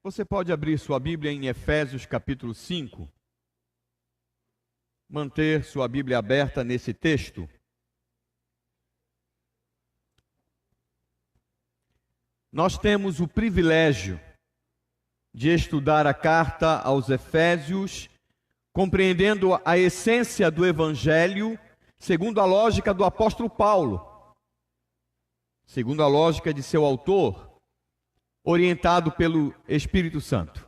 Você pode abrir sua Bíblia em Efésios capítulo 5, manter sua Bíblia aberta nesse texto. Nós temos o privilégio de estudar a carta aos Efésios, compreendendo a essência do Evangelho, segundo a lógica do apóstolo Paulo, segundo a lógica de seu autor, orientado pelo Espírito Santo.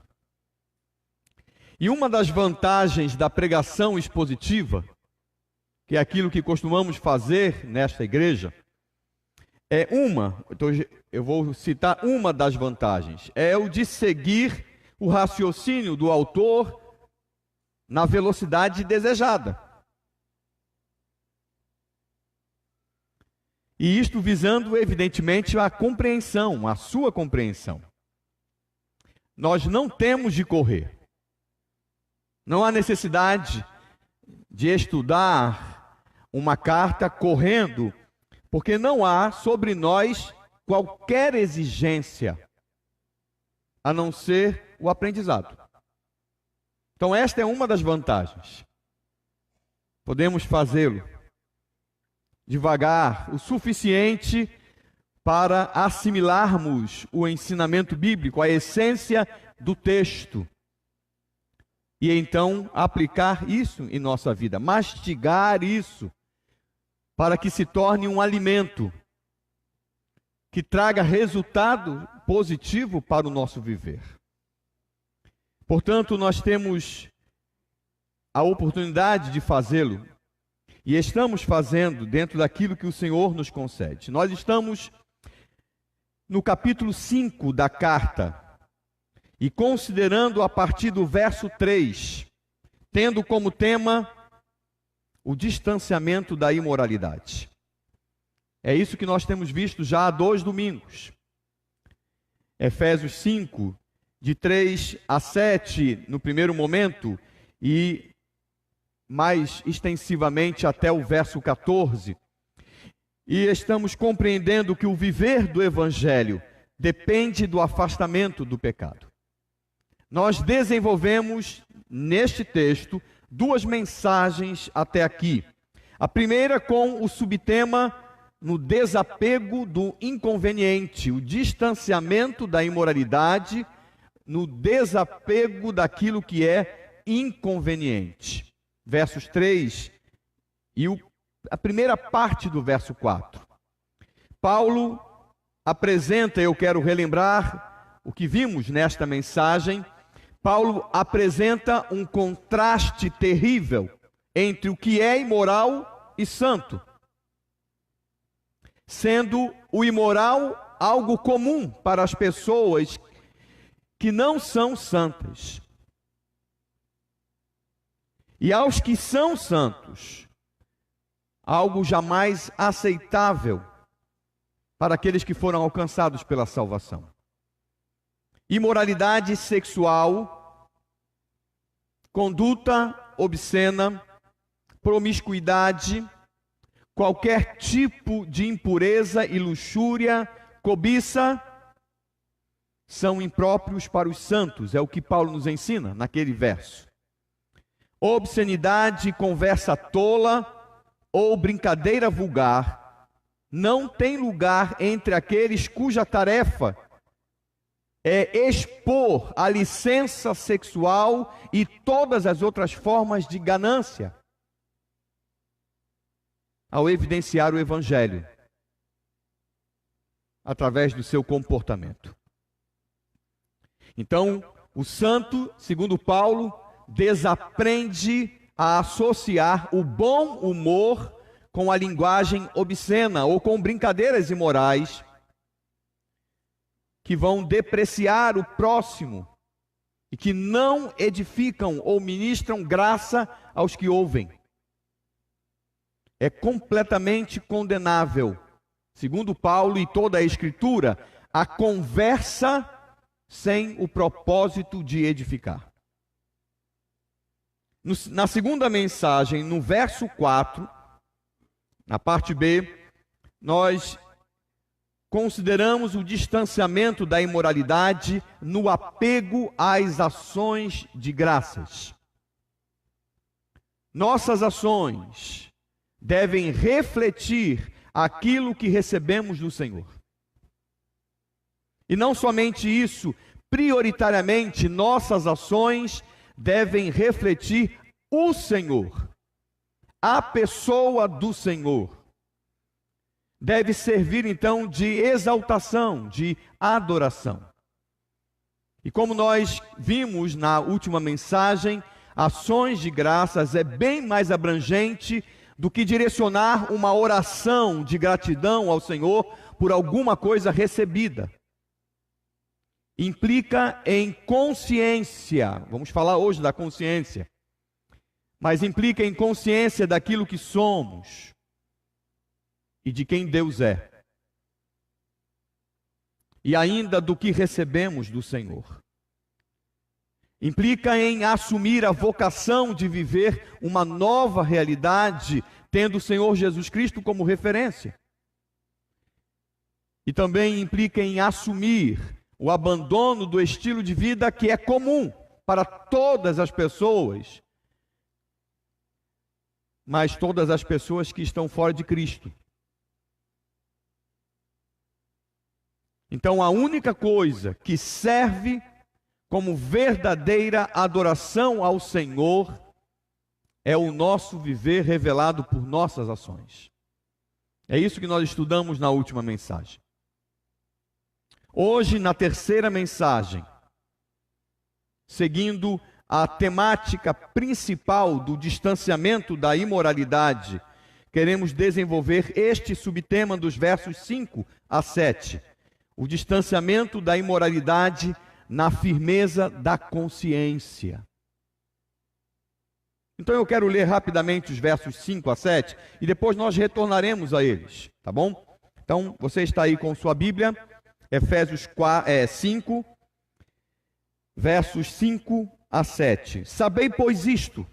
E uma das vantagens da pregação expositiva, que é aquilo que costumamos fazer nesta igreja, eu vou citar uma das vantagens, é o de seguir o raciocínio do autor na velocidade desejada. E isto visando, evidentemente, a compreensão, a sua compreensão. Nós não temos de correr. Não há necessidade de estudar uma carta correndo, porque não há sobre nós qualquer exigência, a não ser o aprendizado. Então, esta é uma das vantagens. Podemos fazê-lo devagar, o suficiente para assimilarmos o ensinamento bíblico, a essência do texto, e então aplicar isso em nossa vida, mastigar isso, para que se torne um alimento que traga resultado positivo para o nosso viver. Portanto, nós temos a oportunidade de fazê-lo, e estamos fazendo dentro daquilo que o Senhor nos concede. Nós estamos no capítulo 5 da carta, e considerando a partir do verso 3, tendo como tema o distanciamento da imoralidade. É isso que nós temos visto já há 2 domingos. Efésios 5, de 3 a 7, no primeiro momento, e mais extensivamente até o verso 14. E estamos compreendendo que o viver do Evangelho depende do afastamento do pecado. Nós desenvolvemos neste texto 2 mensagens até aqui. A primeira com o subtema no desapego do inconveniente, o distanciamento da imoralidade, no desapego daquilo que é inconveniente. Versos 3 e a primeira parte do verso 4. Paulo apresenta, eu quero relembrar o que vimos nesta mensagem. Paulo apresenta um contraste terrível entre o que é imoral e santo, sendo o imoral algo comum para as pessoas que não são santas. E aos que são santos, algo jamais aceitável para aqueles que foram alcançados pela salvação. Imoralidade sexual, conduta obscena, promiscuidade, qualquer tipo de impureza e luxúria, cobiça, são impróprios para os santos, é o que Paulo nos ensina naquele verso. Obscenidade, conversa tola ou brincadeira vulgar não tem lugar entre aqueles cuja tarefa é expor a licença sexual e todas as outras formas de ganância, ao evidenciar o Evangelho através do seu comportamento. Então, o santo, segundo Paulo, desaprende a associar o bom humor com a linguagem obscena ou com brincadeiras imorais que vão depreciar o próximo e que não edificam ou ministram graça aos que ouvem. É completamente condenável, segundo Paulo e toda a Escritura, a conversa sem o propósito de edificar. Na segunda mensagem, no verso 4, na parte B, nós consideramos o distanciamento da imoralidade no apego às ações de graças. Nossas ações devem refletir aquilo que recebemos do Senhor. E não somente isso, prioritariamente, nossas ações devem refletir o Senhor, a pessoa do Senhor. Deve servir então de exaltação, de adoração. E como nós vimos na última mensagem, ações de graças é bem mais abrangente do que direcionar uma oração de gratidão ao Senhor por alguma coisa recebida. Implica em consciência, vamos falar hoje da consciência, mas implica em consciência daquilo que somos e de quem Deus é, e ainda do que recebemos do Senhor. Implica em assumir a vocação de viver uma nova realidade, tendo o Senhor Jesus Cristo como referência. E também implica em assumir o abandono do estilo de vida que é comum para todas as pessoas, mas todas as pessoas que estão fora de Cristo. Então, a única coisa que serve como verdadeira adoração ao Senhor é o nosso viver revelado por nossas ações. É isso que nós estudamos na última mensagem. Hoje, na terceira mensagem, seguindo a temática principal do distanciamento da imoralidade, queremos desenvolver este subtema dos versos 5 a 7. O distanciamento da imoralidade na firmeza da consciência. Então eu quero ler rapidamente os versos 5 a 7 e depois nós retornaremos a eles, tá bom? Então você está aí com sua Bíblia, Efésios 5, versos 5 a 7. Sabei, pois, isto: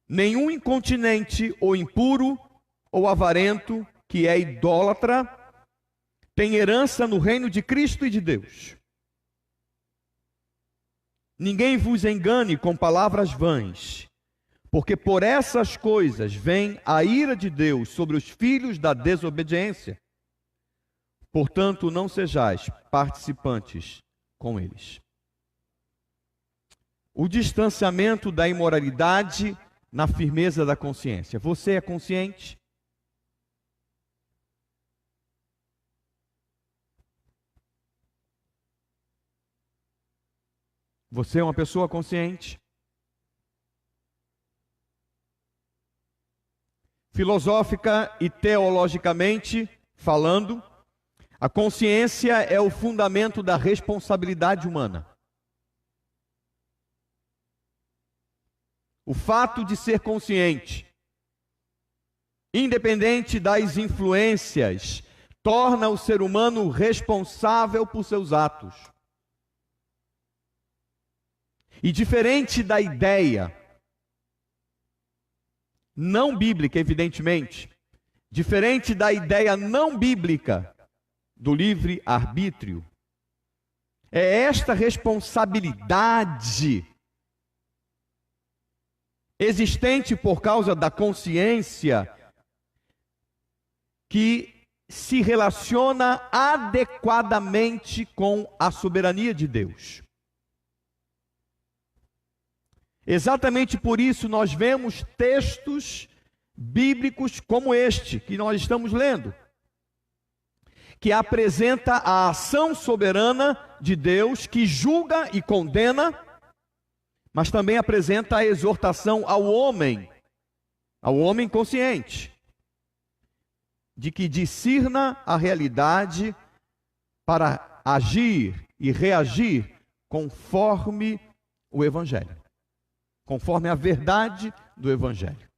nenhum incontinente ou impuro ou avarento que é idólatra tem herança no reino de Cristo e de Deus. Ninguém vos engane com palavras vãs, porque por essas coisas vem a ira de Deus sobre os filhos da desobediência. Portanto, não sejais participantes com eles. O distanciamento da imoralidade na firmeza da consciência. Você é consciente? Você é uma pessoa consciente? Filosófica e teologicamente falando, a consciência é o fundamento da responsabilidade humana. O fato de ser consciente, independente das influências, torna o ser humano responsável por seus atos. E diferente da ideia, não bíblica, evidentemente, diferente da ideia não bíblica do livre-arbítrio, é esta responsabilidade existente por causa da consciência que se relaciona adequadamente com a soberania de Deus. Exatamente por isso nós vemos textos bíblicos como este que nós estamos lendo, que apresenta a ação soberana de Deus, que julga e condena, mas também apresenta a exortação ao homem consciente, de que discirna a realidade para agir e reagir conforme o Evangelho, conforme a verdade do Evangelho.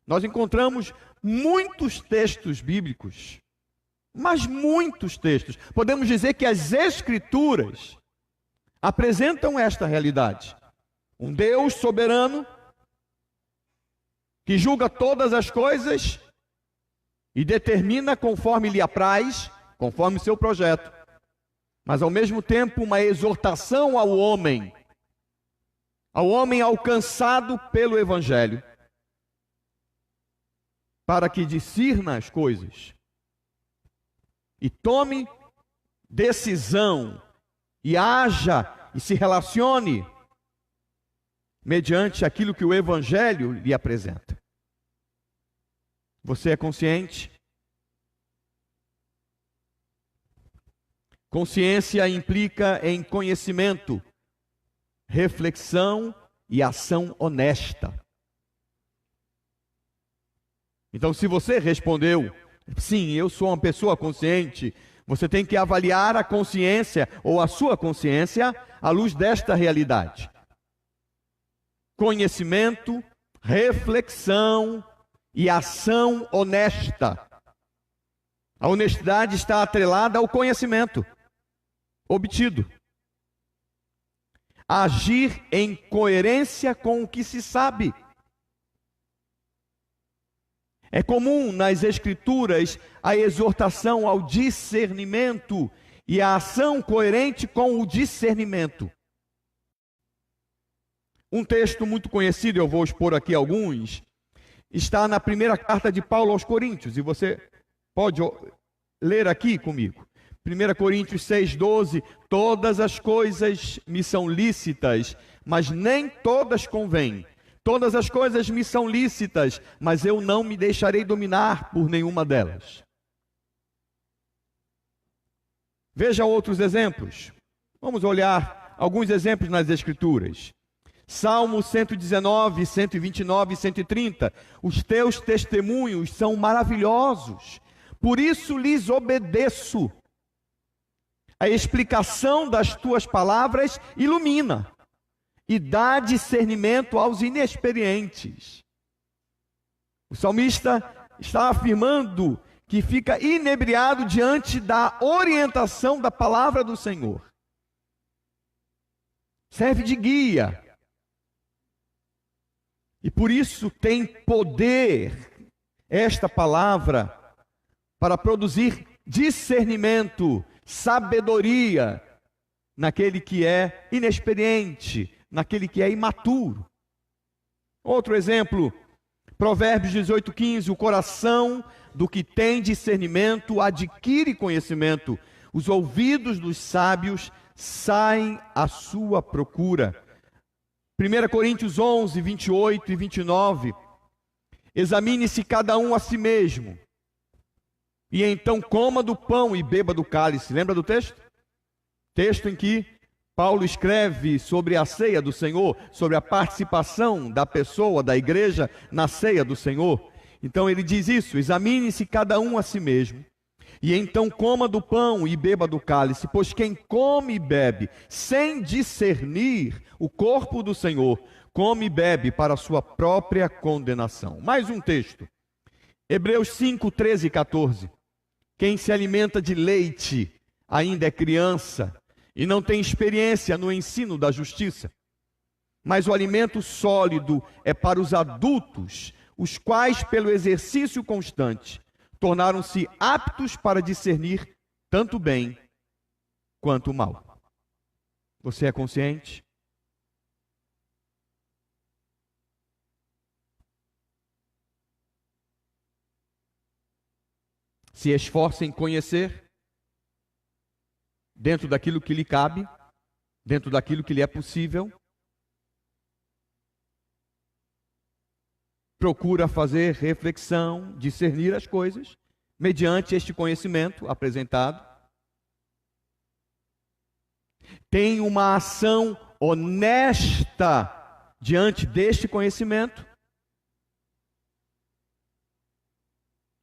Nós encontramos muitos textos bíblicos, mas muitos textos. Podemos dizer que as Escrituras apresentam esta realidade. Um Deus soberano, que julga todas as coisas e determina conforme lhe apraz conforme seu projeto, mas ao mesmo tempo uma exortação ao homem alcançado pelo Evangelho, para que discirna as coisas e tome decisão e haja e se relacione mediante aquilo que o Evangelho lhe apresenta. Você é consciente? Consciência implica em conhecimento, reflexão e ação honesta. Então, se você respondeu, sim, eu sou uma pessoa consciente, você tem que avaliar a consciência ou a sua consciência à luz desta realidade. Conhecimento, reflexão e ação honesta. A honestidade está atrelada ao conhecimento obtido. Agir em coerência com o que se sabe. É comum nas Escrituras a exortação ao discernimento e a ação coerente com o discernimento. Um texto muito conhecido, eu vou expor aqui alguns, está na primeira carta de Paulo aos Coríntios, e você pode ler aqui comigo. 1 Coríntios 6,12, todas as coisas me são lícitas, mas nem todas convêm. Todas as coisas me são lícitas, mas eu não me deixarei dominar por nenhuma delas. Veja outros exemplos. Vamos olhar alguns exemplos nas Escrituras. Salmo 119, 129 e 130. Os teus testemunhos são maravilhosos, por isso lhes obedeço. A explicação das tuas palavras ilumina e dá discernimento aos inexperientes. O salmista está afirmando que fica inebriado diante da orientação da palavra do Senhor. Serve de guia. E por isso tem poder esta palavra para produzir discernimento, sabedoria naquele que é inexperiente, naquele que é imaturo. Outro exemplo, Provérbios 18:15, o coração do que tem discernimento adquire conhecimento, os ouvidos dos sábios saem à sua procura. 1 Coríntios 11, 28 e 29, examine-se cada um a si mesmo, e então coma do pão e beba do cálice. Lembra do texto? Texto em que Paulo escreve sobre a ceia do Senhor, sobre a participação da pessoa, da igreja, na ceia do Senhor. Então ele diz isso, examine-se cada um a si mesmo, e então coma do pão e beba do cálice, pois quem come e bebe sem discernir o corpo do Senhor, come e bebe para a sua própria condenação. Mais um texto, Hebreus 5, 13 e 14. Quem se alimenta de leite ainda é criança e não tem experiência no ensino da justiça. Mas o alimento sólido é para os adultos, os quais, pelo exercício constante, tornaram-se aptos para discernir tanto o bem quanto o mal. Você é consciente? Se esforce em conhecer, dentro daquilo que lhe cabe, dentro daquilo que lhe é possível. Procura fazer reflexão, discernir as coisas, mediante este conhecimento apresentado. Tem uma ação honesta diante deste conhecimento.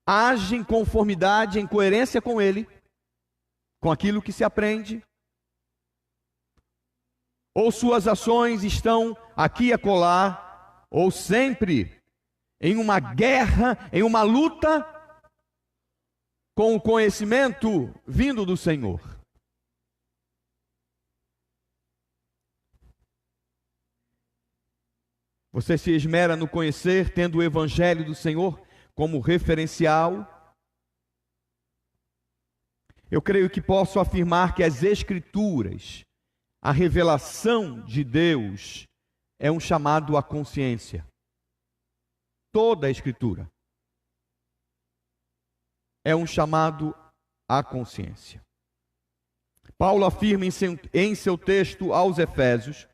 Age em conformidade, em coerência com ele, com aquilo que se aprende. Ou suas ações estão aqui e acolá, ou sempre em uma guerra, em uma luta com o conhecimento vindo do Senhor. Você se esmera no conhecer, tendo o Evangelho do Senhor como referencial. eu creio que posso afirmar que as Escrituras, a revelação de Deus, é um chamado à consciência. Toda a Escritura é um chamado à consciência. Paulo afirma em seu texto aos Efésios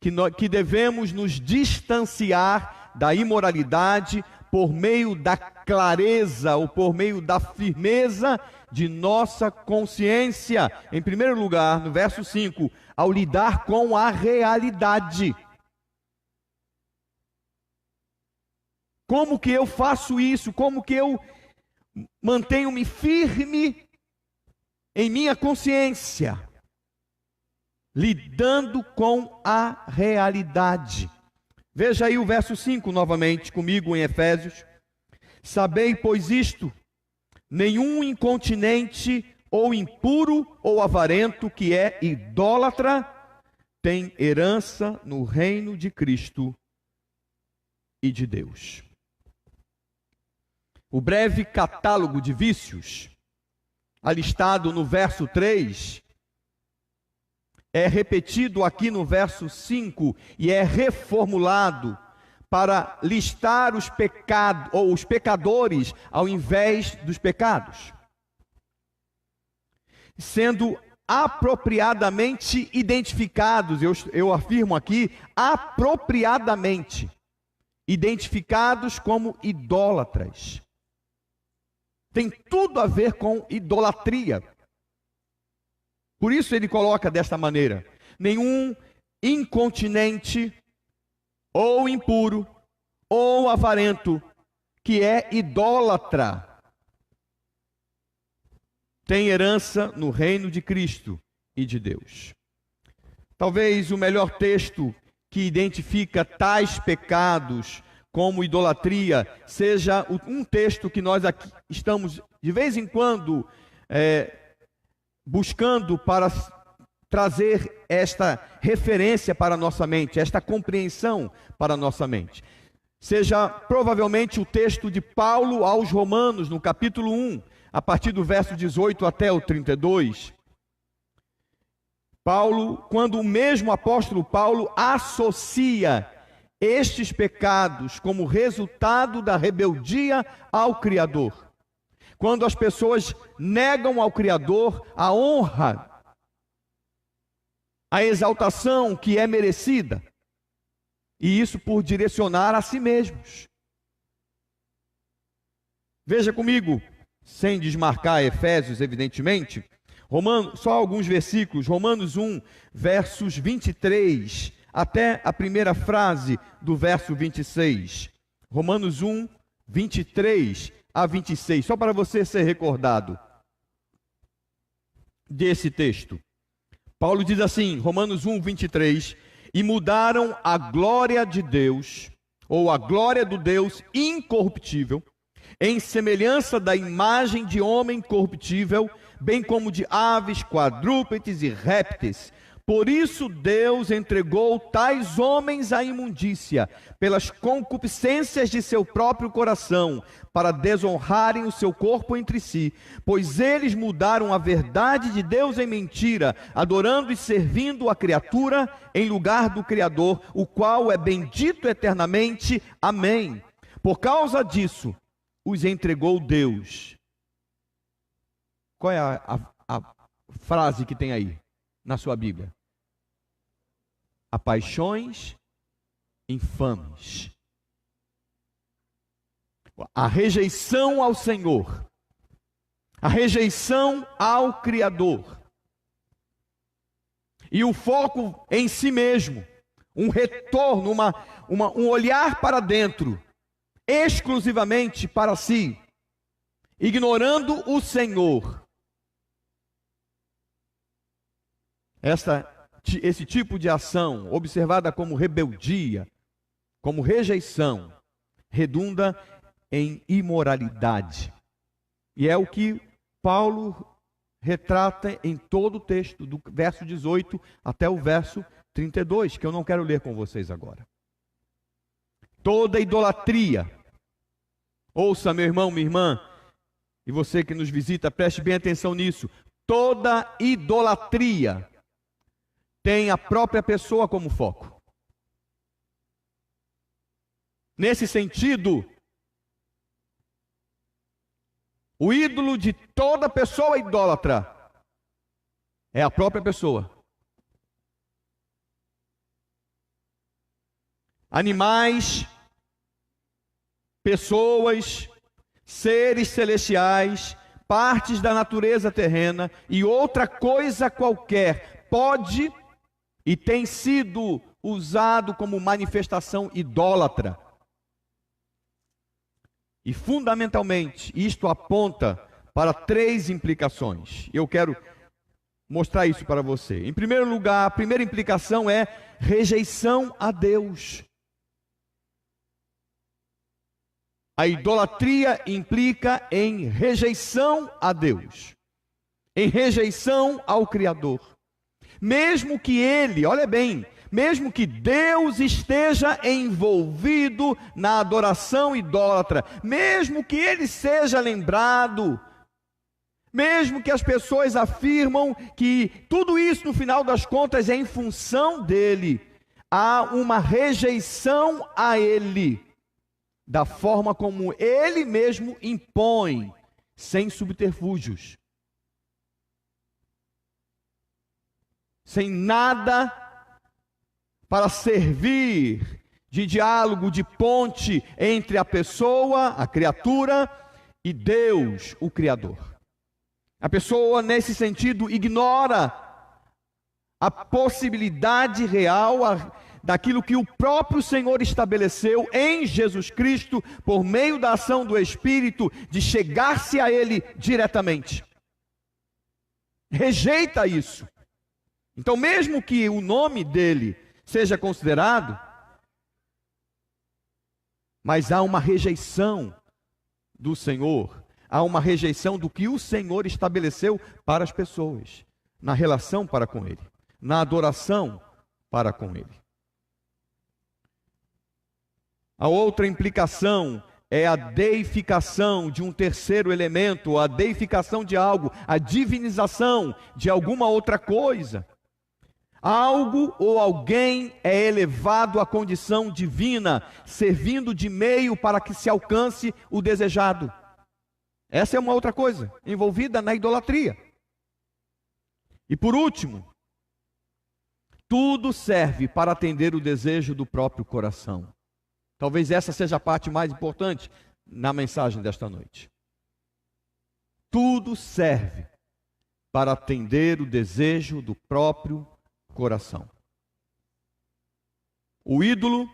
que devemos nos distanciar da imoralidade por meio da clareza ou por meio da firmeza de nossa consciência. Em primeiro lugar, no verso 5, ao lidar com a realidade. Como que eu faço isso? Como que eu mantenho-me firme em minha consciência? Lidando com a realidade. Veja aí o verso 5 novamente comigo em Efésios. Sabei, pois isto, nenhum incontinente ou impuro ou avarento que é idólatra tem herança no reino de Cristo e de Deus. O breve catálogo de vícios, alistado no verso 3, é repetido aqui no verso 5 e é reformulado para listar os pecados ou os pecadores ao invés dos pecados, sendo apropriadamente identificados, eu afirmo aqui, apropriadamente identificados como idólatras. Tem tudo a ver com idolatria. Por isso ele coloca desta maneira: nenhum incontinente, ou impuro, ou avarento, que é idólatra, tem herança no reino de Cristo e de Deus. Talvez o melhor texto que identifica tais pecados como idolatria seja um texto que nós aqui estamos de vez em quando buscando para trazer esta referência para a nossa mente, esta compreensão para a nossa mente. Seja provavelmente o texto de Paulo aos Romanos, no capítulo 1, a partir do verso 18 até o 32. Paulo, quando o mesmo apóstolo Paulo associa estes pecados como resultado da rebeldia ao Criador. Quando as pessoas negam ao Criador a honra, a exaltação que é merecida, e isso por direcionar a si mesmos. Veja comigo, sem desmarcar Efésios, evidentemente, só alguns versículos, Romanos 1, versos 23, até a primeira frase do verso 26. Romanos 1, 23 a 26, só para você ser recordado desse texto. Paulo diz assim, Romanos 1, 23, e mudaram a glória de Deus, ou a glória do Deus incorruptível, em semelhança da imagem de homem corruptível, bem como de aves, quadrúpedes e répteis. Por isso Deus entregou tais homens à imundícia, pelas concupiscências de seu próprio coração, para desonrarem o seu corpo entre si, pois eles mudaram a verdade de Deus em mentira, adorando e servindo a criatura em lugar do Criador, o qual é bendito eternamente. Amém. Por causa disso, os entregou Deus. Qual é a frase que tem aí na sua Bíblia? A paixões infames. A rejeição ao Senhor, a rejeição ao Criador, e o foco em si mesmo, um retorno, um olhar para dentro, exclusivamente para si, ignorando o Senhor. Esse tipo de ação, observada como rebeldia, como rejeição, redunda em imoralidade. E é o que Paulo retrata em todo o texto, do verso 18 até o verso 32, que eu não quero ler com vocês agora. Toda idolatria, ouça, meu irmão, minha irmã, e você que nos visita, preste bem atenção nisso. toda idolatria tem a própria pessoa como foco. Nesse sentido, o ídolo de toda pessoa idólatra é a própria pessoa. Animais, pessoas, seres celestiais, partes da natureza terrena e outra coisa qualquer pode e tem sido usado como manifestação idólatra. E fundamentalmente, isto aponta para 3 implicações. Eu quero mostrar isso para você. Em primeiro lugar, a primeira implicação é rejeição a Deus. A idolatria implica em rejeição a Deus, em rejeição ao Criador. Mesmo que ele, olha bem, mesmo que Deus esteja envolvido na adoração idólatra, mesmo que ele seja lembrado, mesmo que as pessoas afirmam que tudo isso no final das contas é em função dele, há uma rejeição a ele, da forma como ele mesmo impõe, sem subterfúgios, sem nada para servir de diálogo, de ponte entre a pessoa, a criatura, e Deus, o Criador. A pessoa, nesse sentido, ignora a possibilidade real daquilo que o próprio Senhor estabeleceu em Jesus Cristo, por meio da ação do Espírito, de chegar-se a Ele diretamente. Rejeita isso. Então, mesmo que o nome dele seja considerado, mas há uma rejeição do Senhor, há uma rejeição do que o Senhor estabeleceu para as pessoas, na relação para com Ele, na adoração para com Ele. A outra implicação é a deificação de um terceiro elemento, a deificação de algo, a divinização de alguma outra coisa. Algo ou alguém é elevado à condição divina, servindo de meio para que se alcance o desejado. Essa é uma outra coisa, envolvida na idolatria. E por último, tudo serve para atender o desejo do próprio coração. Talvez essa seja a parte mais importante na mensagem desta noite. Tudo serve para atender o desejo do próprio coração. O ídolo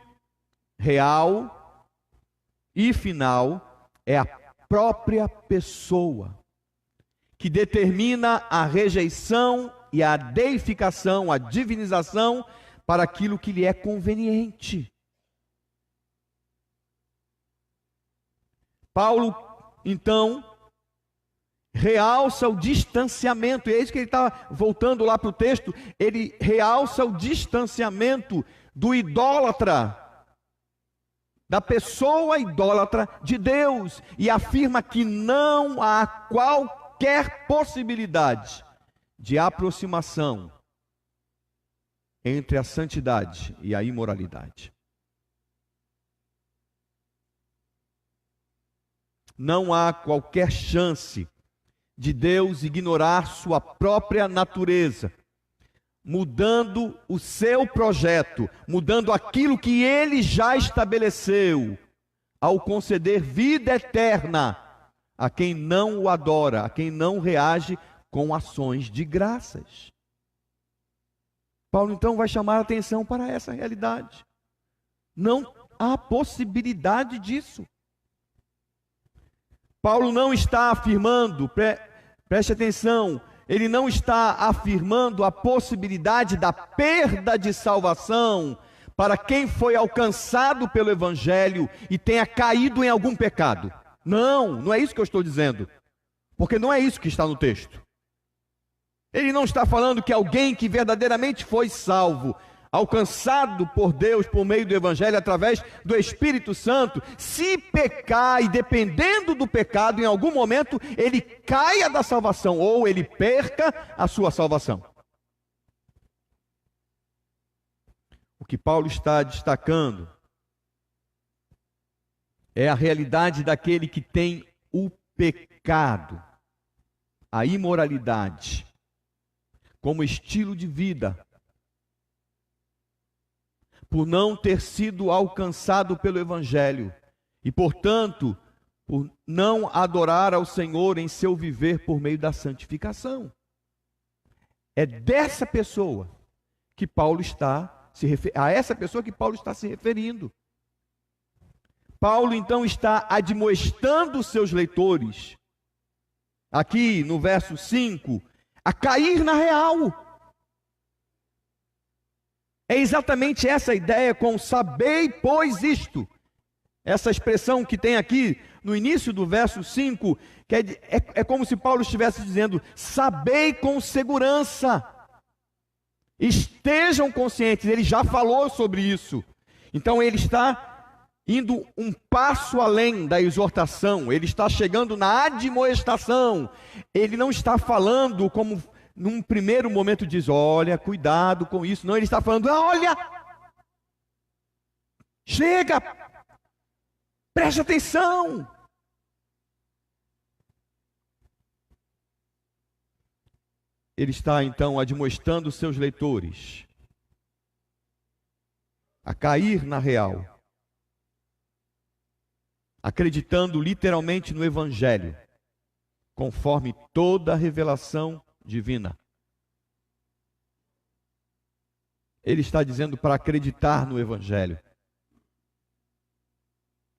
real e final é a própria pessoa, que determina a rejeição e a deificação, a divinização para aquilo que lhe é conveniente. Paulo, então, realça o distanciamento, e é isso que ele está voltando lá para o texto, ele realça o distanciamento do idólatra, da pessoa idólatra de Deus, e afirma que não há qualquer possibilidade de aproximação entre a santidade e a imoralidade. Não há qualquer chance de Deus ignorar sua própria natureza, mudando o seu projeto, mudando aquilo que ele já estabeleceu, ao conceder vida eterna a quem não o adora, a quem não reage com ações de graças. Paulo então vai chamar a atenção para essa realidade. Não há possibilidade disso. Paulo não está afirmando, preste atenção, ele não está afirmando a possibilidade da perda de salvação para quem foi alcançado pelo Evangelho e tenha caído em algum pecado. Não é isso que eu estou dizendo, porque não é isso que está no texto. Ele não está falando que alguém que verdadeiramente foi salvo, alcançado por Deus por meio do Evangelho, através do Espírito Santo, se pecar e dependendo do pecado, em algum momento ele caia da salvação ou ele perca a sua salvação. O que Paulo está destacando é a realidade daquele que tem o pecado, a imoralidade, como estilo de vida, por não ter sido alcançado pelo Evangelho e, portanto, por não adorar ao Senhor em seu viver por meio da santificação. É dessa pessoa que Paulo está se referindo, a essa pessoa que Paulo está se referindo. Paulo então está admoestando os seus leitores, aqui no verso 5, a cair na real. É exatamente essa a ideia com sabei, pois isto. Essa expressão que tem aqui no início do verso 5, que é como se Paulo estivesse dizendo, sabei com segurança. Estejam conscientes, ele já falou sobre isso. Então ele está indo um passo além da exortação, ele está chegando na admoestação. Ele não está falando como num primeiro momento diz, olha, cuidado com isso. Não, ele está falando, olha, chega, preste atenção. Ele está então admoestando os seus leitores a cair na real, acreditando literalmente no Evangelho, conforme toda a revelação divina. Ele está dizendo para acreditar no Evangelho.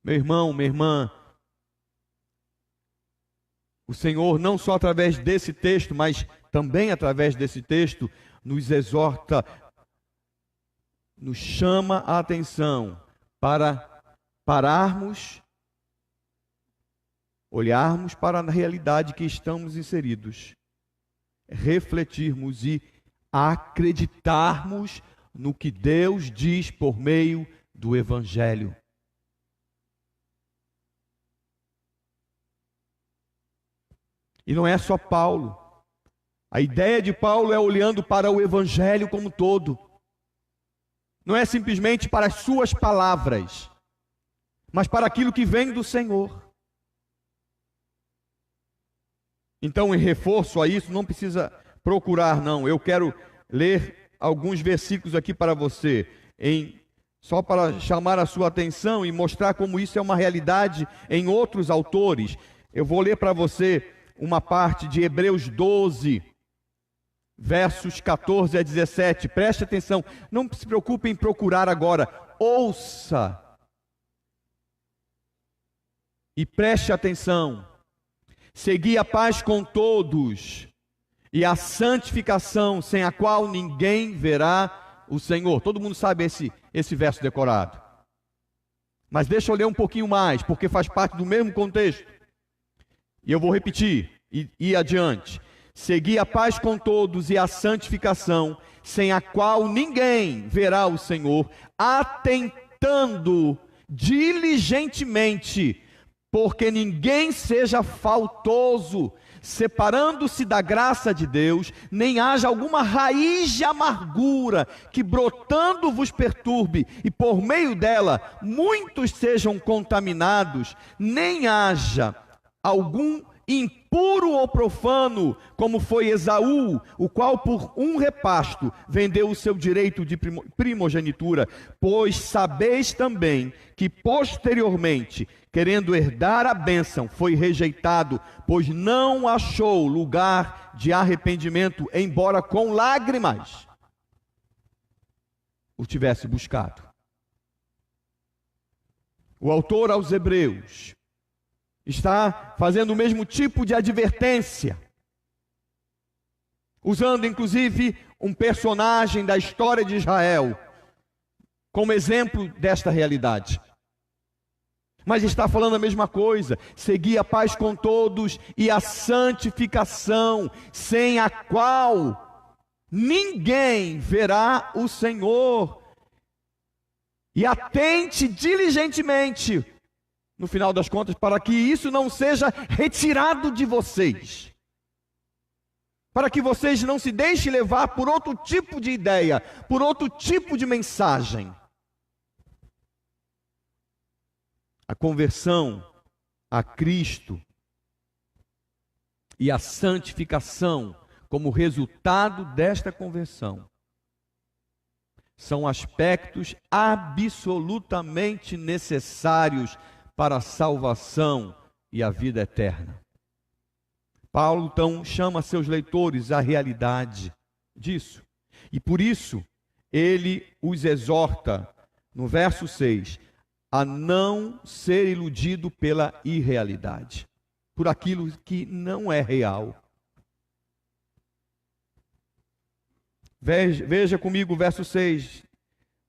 Meu irmão, minha irmã, o Senhor não só através desse texto, mas também através desse texto, nos exorta, nos chama a atenção para pararmos, olharmos para a realidade que estamos inseridos, refletirmos e acreditarmos no que Deus diz por meio do Evangelho. E não é só Paulo. A ideia de Paulo é olhando para o Evangelho como um todo. Não é simplesmente para as suas palavras, mas para aquilo que vem do Senhor. Então, em reforço a isso, não precisa procurar, não. Eu quero ler alguns versículos aqui para você, só para chamar a sua atenção e mostrar como isso é uma realidade em outros autores. Eu vou ler para você uma parte de Hebreus 12, versos 14 a 17. Preste atenção, não se preocupe em procurar agora. Ouça e preste atenção. Segui a paz com todos e a santificação, sem a qual ninguém verá o Senhor. Todo mundo sabe esse verso decorado. Mas deixa eu ler um pouquinho mais, porque faz parte do mesmo contexto. E eu vou repetir e ir adiante. Segui a paz com todos e a santificação, sem a qual ninguém verá o Senhor, atentando diligentemente, porque ninguém seja faltoso, separando-se da graça de Deus, nem haja alguma raiz de amargura que brotando vos perturbe, e por meio dela muitos sejam contaminados, nem haja algum impuro ou profano, como foi Esaú, o qual por um repasto vendeu o seu direito de primogenitura, pois sabeis também que posteriormente, querendo herdar a bênção, foi rejeitado, pois não achou lugar de arrependimento, embora com lágrimas o tivesse buscado. O autor aos Hebreus está fazendo o mesmo tipo de advertência, usando inclusive um personagem da história de Israel como exemplo desta realidade. Mas está falando a mesma coisa: segui a paz com todos e a santificação, sem a qual ninguém verá o Senhor. E atente diligentemente, no final das contas, para que isso não seja retirado de vocês. Para que vocês não se deixem levar por outro tipo de ideia, por outro tipo de mensagem. A conversão a Cristo e a santificação como resultado desta conversão são aspectos absolutamente necessários para a salvação e a vida eterna. Paulo então chama seus leitores à realidade disso. E por isso ele os exorta, no verso 6, a não ser iludido pela irrealidade, por aquilo que não é real. Veja comigo o verso 6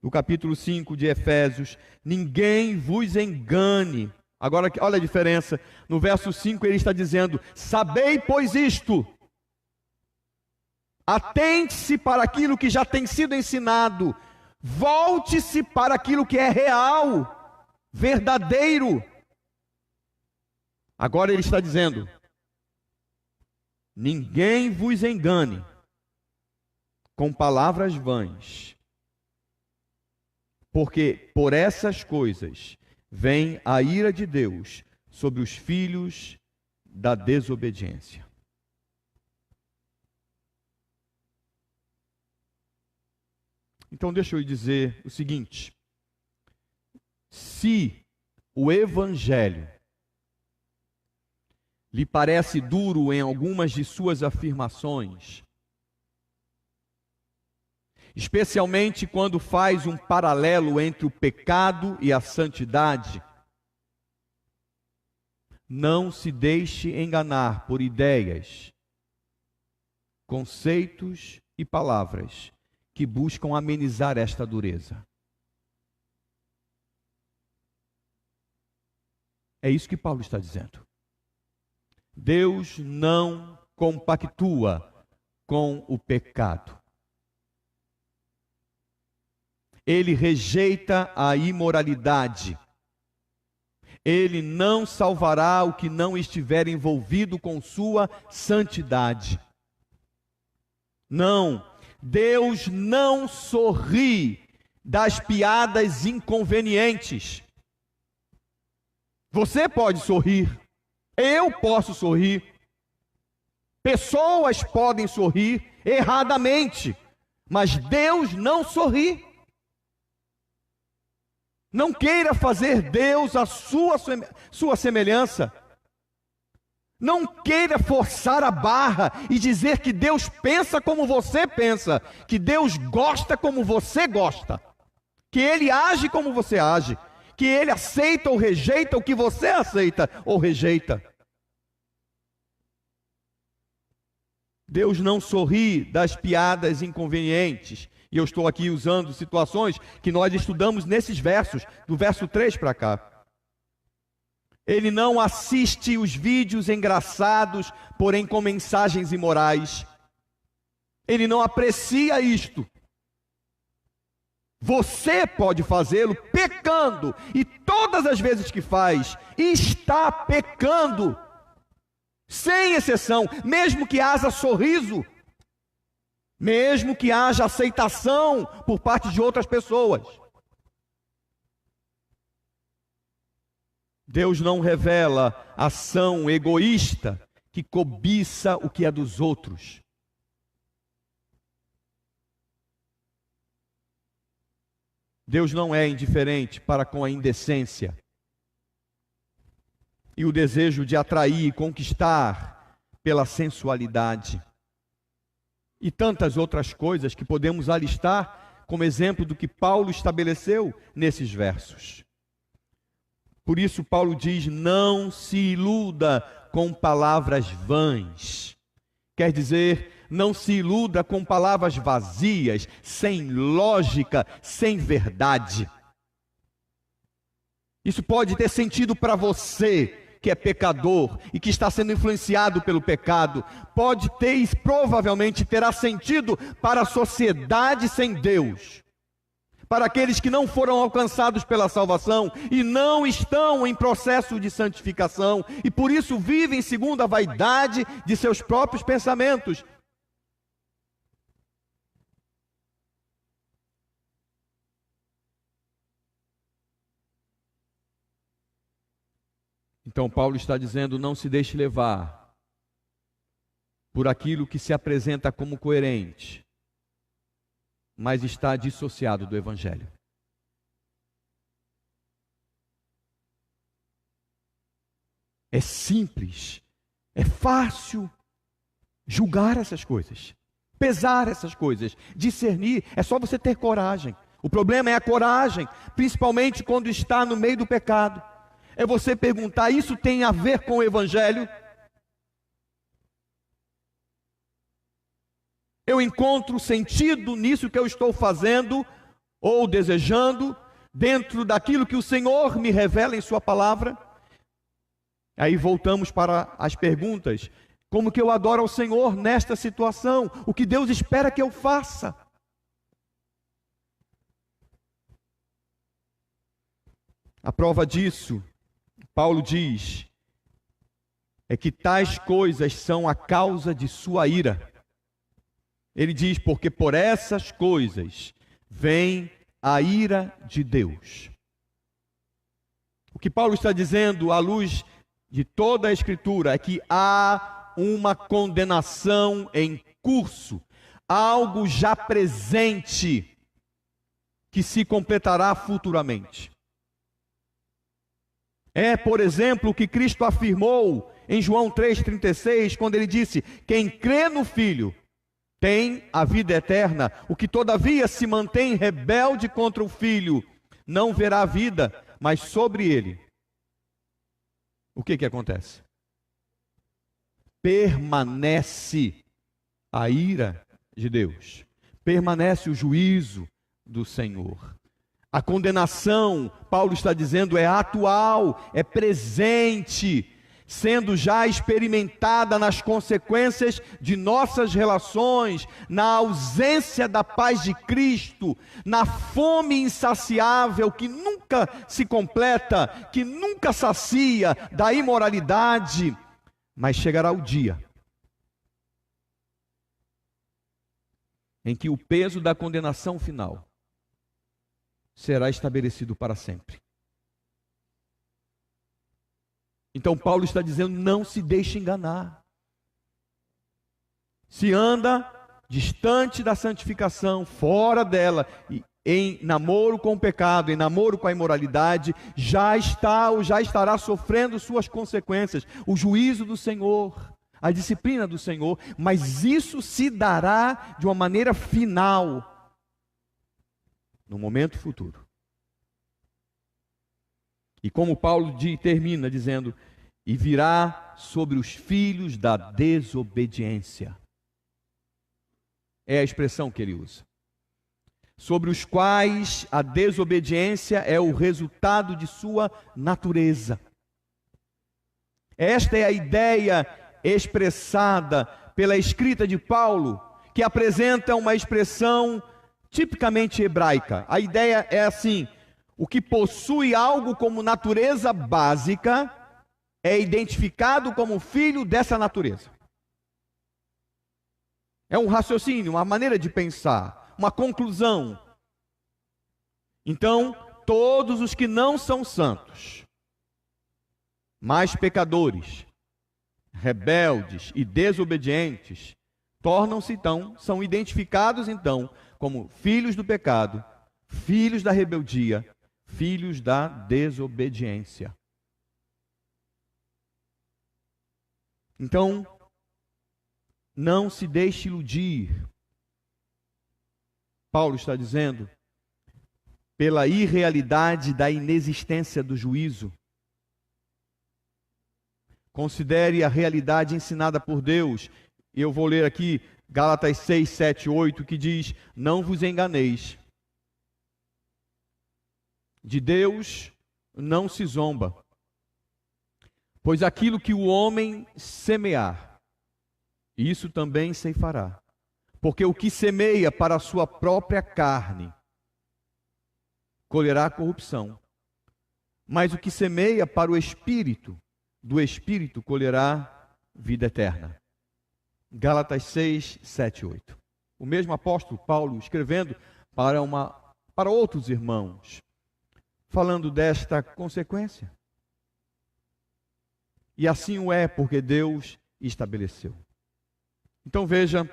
do capítulo 5 de Efésios. Ninguém vos engane. Agora, olha a diferença. No verso 5 ele está dizendo: sabei, pois, isto. Atente-se para aquilo que já tem sido ensinado. Volte-se para aquilo que é real, verdadeiro. Agora ele está dizendo: ninguém vos engane com palavras vãs, porque por essas coisas vem a ira de Deus sobre os filhos da desobediência. Então deixa eu dizer o seguinte: se o Evangelho lhe parece duro em algumas de suas afirmações, especialmente quando faz um paralelo entre o pecado e a santidade, não se deixe enganar por ideias, conceitos e palavras que buscam amenizar esta dureza. É isso que Paulo está dizendo. Deus não compactua com o pecado. Ele rejeita a imoralidade. Ele não salvará o que não estiver envolvido com sua santidade. Não, Deus não sorri das piadas inconvenientes. Você pode sorrir, eu posso sorrir, pessoas podem sorrir erradamente, mas Deus não sorri. Não queira fazer Deus a sua semelhança. Não queira forçar a barra e dizer que Deus pensa como você pensa, que Deus gosta como você gosta, que Ele age como você age, que Ele aceita ou rejeita o que você aceita ou rejeita. Deus não sorri das piadas inconvenientes. E eu estou aqui usando situações que nós estudamos nesses versos, do verso 3 para cá. Ele não assiste os vídeos engraçados, porém com mensagens imorais. Ele não aprecia isto. Você pode fazê-lo pecando, e todas as vezes que faz, está pecando, sem exceção, mesmo que haja sorriso, mesmo que haja aceitação por parte de outras pessoas. Deus não revela ação egoísta que cobiça o que é dos outros. Deus não é indiferente para com a indecência e o desejo de atrair e conquistar pela sensualidade. E tantas outras coisas que podemos alistar como exemplo do que Paulo estabeleceu nesses versos. Por isso Paulo diz: não se iluda com palavras vãs. Quer dizer, não se iluda com palavras vazias, sem lógica, sem verdade. Isso pode ter sentido para você, que é pecador e que está sendo influenciado pelo pecado, pode ter e provavelmente terá sentido para a sociedade sem Deus, para aqueles que não foram alcançados pela salvação e não estão em processo de santificação e por isso vivem segundo a vaidade de seus próprios pensamentos. Então Paulo está dizendo: não se deixe levar por aquilo que se apresenta como coerente, mas está dissociado do Evangelho. É simples, é fácil julgar essas coisas, pesar essas coisas, discernir, é só você ter coragem. O problema é a coragem, principalmente quando está no meio do pecado. É você perguntar: isso tem a ver com o Evangelho? Eu encontro sentido nisso que eu estou fazendo ou desejando, dentro daquilo que o Senhor me revela em sua palavra? Aí voltamos para as perguntas: como que eu adoro ao Senhor nesta situação? O que Deus espera que eu faça? A prova disso, Paulo diz, é que tais coisas são a causa de sua ira. Ele diz: porque por essas coisas vem a ira de Deus. O que Paulo está dizendo, à luz de toda a Escritura, é que há uma condenação em curso, algo já presente, que se completará futuramente. É, por exemplo, o que Cristo afirmou em João 3,36, quando ele disse: quem crê no Filho tem a vida eterna, o que todavia se mantém rebelde contra o Filho não verá a vida, mas sobre ele, o que acontece? Permanece a ira de Deus, permanece o juízo do Senhor. A condenação, Paulo está dizendo, é atual, é presente, sendo já experimentada nas consequências de nossas relações, na ausência da paz de Cristo, na fome insaciável que nunca se completa, que nunca sacia, da imoralidade. Mas chegará o dia em que o peso da condenação final será estabelecido para sempre. Então Paulo está dizendo: não se deixe enganar. Se anda distante da santificação, fora dela, e em namoro com o pecado, em namoro com a imoralidade, já está ou já estará sofrendo suas consequências, o juízo do Senhor, a disciplina do Senhor, mas isso se dará de uma maneira final, no momento futuro. E como Paulo termina dizendo: e virá sobre os filhos da desobediência. É a expressão que ele usa. Sobre os quais a desobediência é o resultado de sua natureza. Esta é a ideia expressada pela escrita de Paulo, que apresenta uma expressão tipicamente hebraica. A ideia é assim: o que possui algo como natureza básica é identificado como filho dessa natureza. É um raciocínio, uma maneira de pensar, uma conclusão. Então, todos os que não são santos, mas pecadores, rebeldes e desobedientes, tornam-se então, são identificados então como filhos do pecado, filhos da rebeldia, filhos da desobediência. Então, não se deixe iludir, Paulo está dizendo, pela irrealidade da inexistência do juízo. Considere a realidade ensinada por Deus. Eu vou ler aqui Gálatas 6, 7, 8, que diz: não vos enganeis. De Deus não se zomba, Pois aquilo que o homem semear, isso também ceifará. Porque o que semeia para a sua própria carne, colherá corrupção. Mas o que semeia para o Espírito, do Espírito colherá vida eterna. Gálatas 6, 7 e 8. O mesmo apóstolo Paulo escrevendo para outros irmãos, falando desta consequência. E assim o é, porque Deus estabeleceu. Então veja,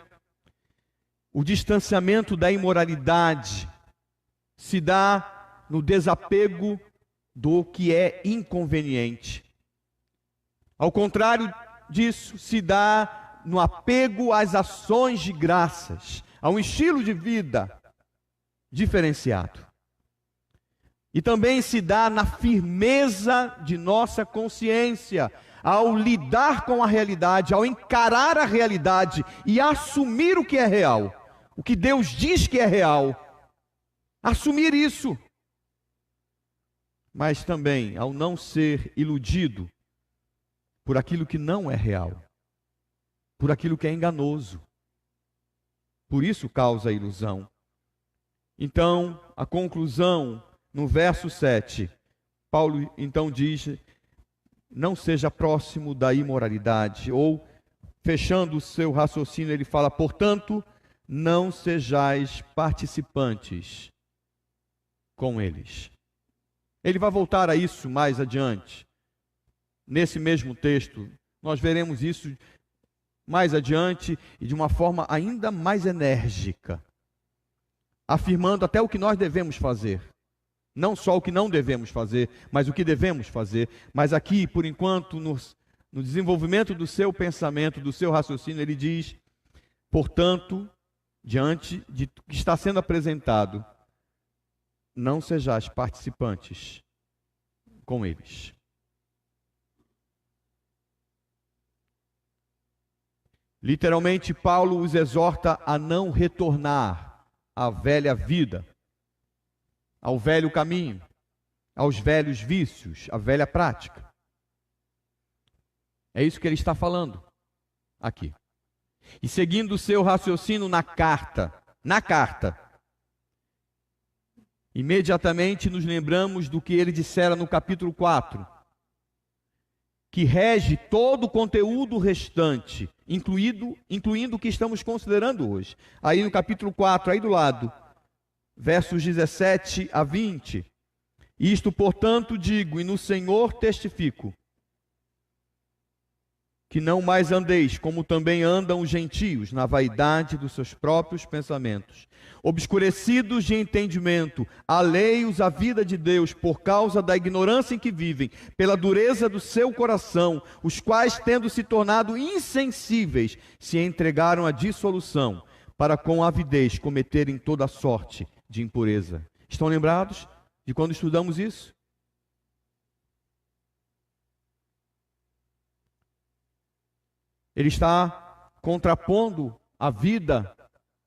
o distanciamento da imoralidade se dá no desapego do que é inconveniente. Ao contrário disso, se dá no apego às ações de graças, a um estilo de vida diferenciado. E também se dá na firmeza de nossa consciência, ao lidar com a realidade, ao encarar a realidade e assumir o que é real, o que Deus diz que é real, assumir isso. Mas também ao não ser iludido por aquilo que não é real, por aquilo que é enganoso. Por isso causa ilusão. Então, a conclusão, no verso 7, Paulo então diz: não seja próximo da imoralidade. Ou, fechando o seu raciocínio, ele fala: portanto, não sejais participantes com eles. Ele vai voltar a isso mais adiante. Nesse mesmo texto, nós veremos isso mais adiante e de uma forma ainda mais enérgica, afirmando até o que nós devemos fazer. Não só o que não devemos fazer, mas o que devemos fazer. Mas aqui, por enquanto, no desenvolvimento do seu pensamento, do seu raciocínio, ele diz: portanto, diante de que está sendo apresentado, não sejais participantes com eles. Literalmente, Paulo os exorta a não retornar à velha vida, ao velho caminho, aos velhos vícios, à velha prática. É isso que ele está falando aqui. E seguindo o seu raciocínio na carta, imediatamente nos lembramos do que ele dissera no capítulo 4, que rege todo o conteúdo restante, incluindo o que estamos considerando hoje. Aí no capítulo 4, aí do lado, versos 17 a 20. Isto, portanto, digo, e no Senhor testifico, que não mais andeis como também andam os gentios, na vaidade dos seus próprios pensamentos, obscurecidos de entendimento, alheios à vida de Deus por causa da ignorância em que vivem, pela dureza do seu coração, os quais, tendo se tornado insensíveis, se entregaram à dissolução, para com avidez cometerem toda sorte de impureza. Estão lembrados de quando estudamos isso? Ele está contrapondo a vida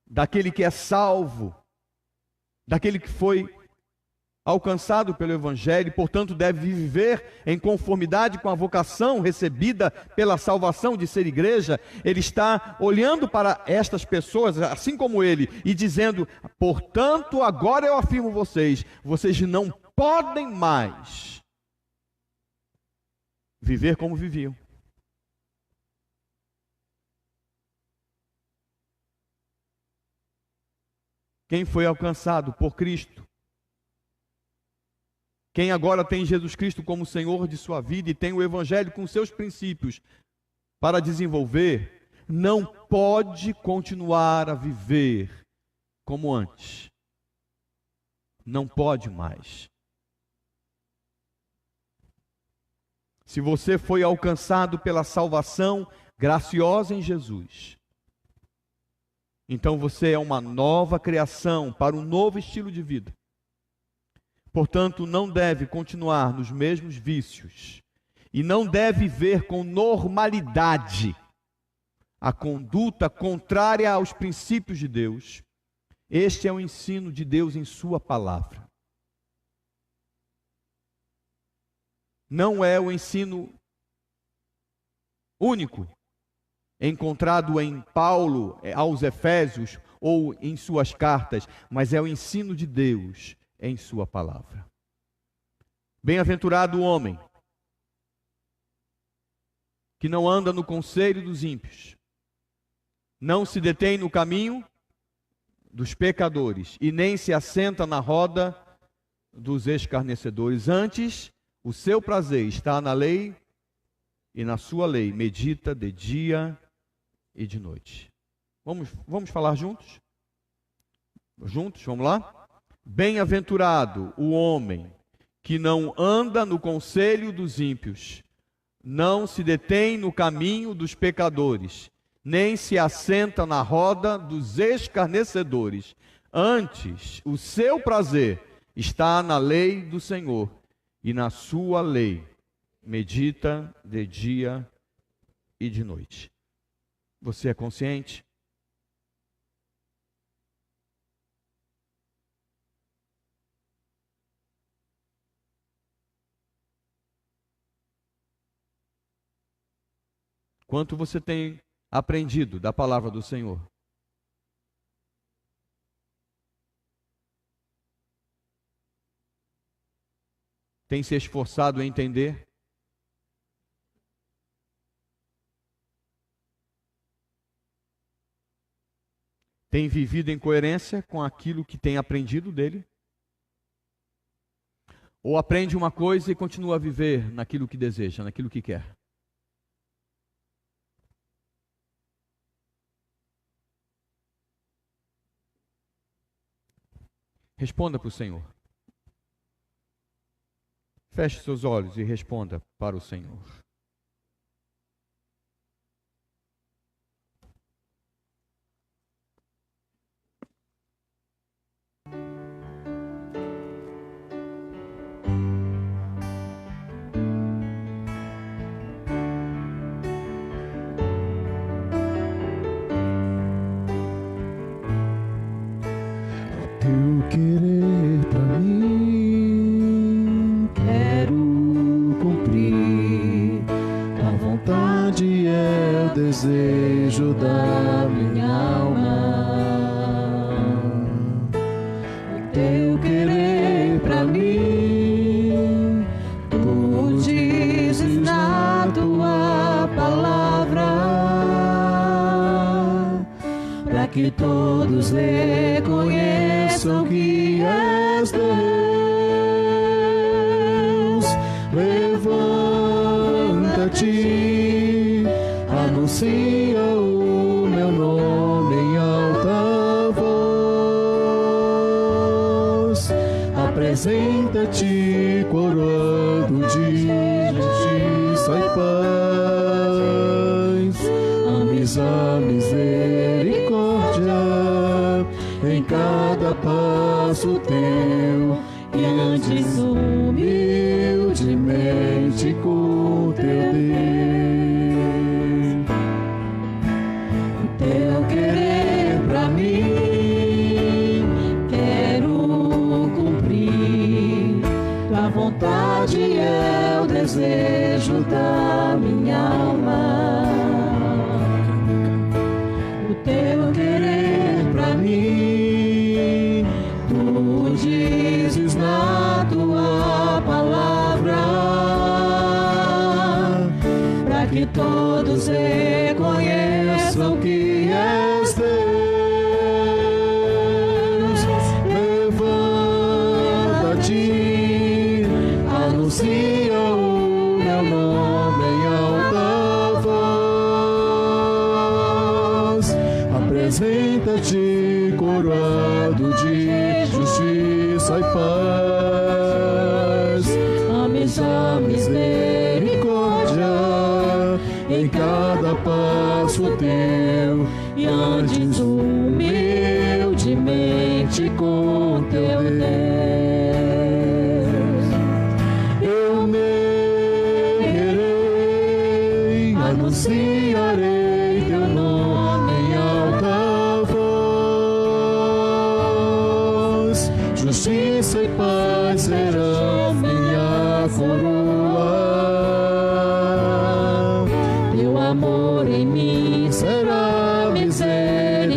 daquele que é salvo, daquele que foi alcançado pelo Evangelho, e, portanto, deve viver em conformidade com a vocação recebida pela salvação de ser igreja. Ele está olhando para estas pessoas, assim como ele, e dizendo: portanto, agora eu afirmo vocês não podem mais viver como viviam. Quem foi alcançado por Cristo, quem agora tem Jesus Cristo como Senhor de sua vida e tem o Evangelho com seus princípios para desenvolver, não pode continuar a viver como antes. Não pode mais. Se você foi alcançado pela salvação graciosa em Jesus, então você é uma nova criação para um novo estilo de vida. Portanto, não deve continuar nos mesmos vícios e não deve ver com normalidade a conduta contrária aos princípios de Deus. Este é o ensino de Deus em sua palavra. Não é o ensino único, encontrado em Paulo aos Efésios ou em suas cartas, mas é o ensino de Deus em sua palavra. Bem-aventurado o homem que não anda no conselho dos ímpios, não se detém no caminho dos pecadores e nem se assenta na roda dos escarnecedores. Antes, o seu prazer está na lei, e na sua lei medita de dia e de noite. Vamos falar juntos? Juntos, vamos lá? Bem-aventurado o homem que não anda no conselho dos ímpios, não se detém no caminho dos pecadores, nem se assenta na roda dos escarnecedores. Antes, o seu prazer está na lei do Senhor, e na sua lei medita de dia e de noite. Você é consciente? Quanto você tem aprendido da palavra do Senhor? Tem se esforçado em entender? Tem vivido em coerência com aquilo que tem aprendido dele? Ou aprende uma coisa e continua a viver naquilo que deseja, naquilo que quer? Responda para o Senhor. Feche seus olhos e responda para o Senhor. Teu querer pra mim, quero cumprir. A vontade é o desejo da minha alma. O teu querer pra mim, tu dizes na tua palavra, para que todos reconheçam que és Deus. Levanta-te, anuncia o meu nome em alta voz. Apresenta-te coroado de justiça e paz. Ames a misericórdia em cada passo teu, e andes humildemente com teu Deus. O teu querer pra mim, quero cumprir. Tua vontade é o desejo da minha alma. O teu querer pra mim, tu dizes na tua palavra, para que todos reconheçam que és Deus. Levanta-te, anuncia o meu nome em alta voz. Apresenta-te coroado de justiça e paz. Ames a misericórdia em cada passo teu, e andes humildemente com teu Deus. Eu neguei, anunciarei teu nome em alta voz. Justiça e paz serão minha coroa. Teu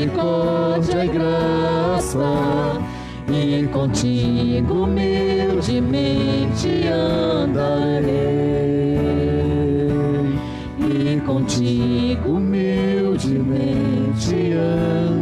misericórdia e graça, e contigo humildemente andarei, e contigo humildemente andarei.